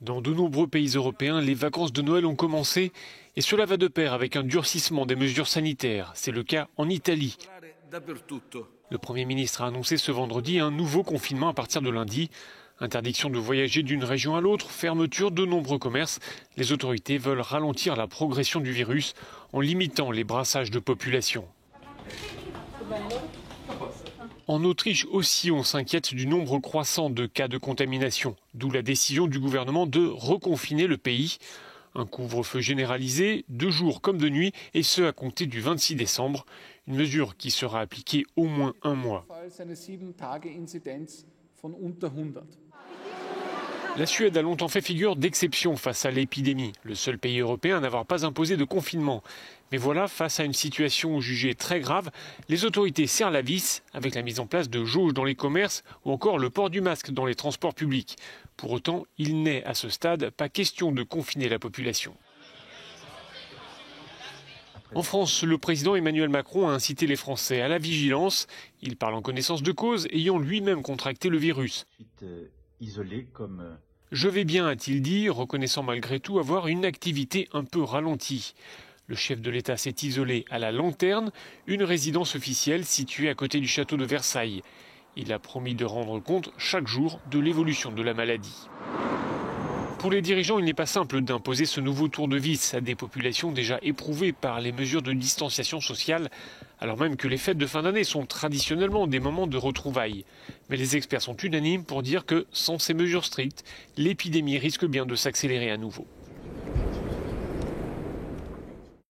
Dans de nombreux pays européens, les vacances de Noël ont commencé et cela va de pair avec un durcissement des mesures sanitaires. C'est le cas en Italie. Le Premier ministre a annoncé ce vendredi un nouveau confinement à partir de lundi. Interdiction de voyager d'une région à l'autre, fermeture de nombreux commerces. Les autorités veulent ralentir la progression du virus en limitant les brassages de population. En Autriche aussi, on s'inquiète du nombre croissant de cas de contamination, d'où la décision du gouvernement de reconfiner le pays. Un couvre-feu généralisé, de jour comme de nuit, et ce à compter du 26 décembre. Une mesure qui sera appliquée au moins un mois. La Suède a longtemps fait figure d'exception face à l'épidémie, le seul pays européen à n'avoir pas imposé de confinement. Mais voilà, face à une situation jugée très grave, les autorités serrent la vis avec la mise en place de jauges dans les commerces ou encore le port du masque dans les transports publics. Pour autant, il n'est à ce stade pas question de confiner la population. En France, le président Emmanuel Macron a incité les Français à la vigilance. Il parle en connaissance de cause, ayant lui-même contracté le virus. Je vais bien, a-t-il dit, reconnaissant malgré tout avoir une activité un peu ralentie. Le chef de l'État s'est isolé à la Lanterne, une résidence officielle située à côté du château de Versailles. Il a promis de rendre compte chaque jour de l'évolution de la maladie. Pour les dirigeants, il n'est pas simple d'imposer ce nouveau tour de vis à des populations déjà éprouvées par les mesures de distanciation sociale, alors même que les fêtes de fin d'année sont traditionnellement des moments de retrouvailles. Mais les experts sont unanimes pour dire que, sans ces mesures strictes, l'épidémie risque bien de s'accélérer à nouveau.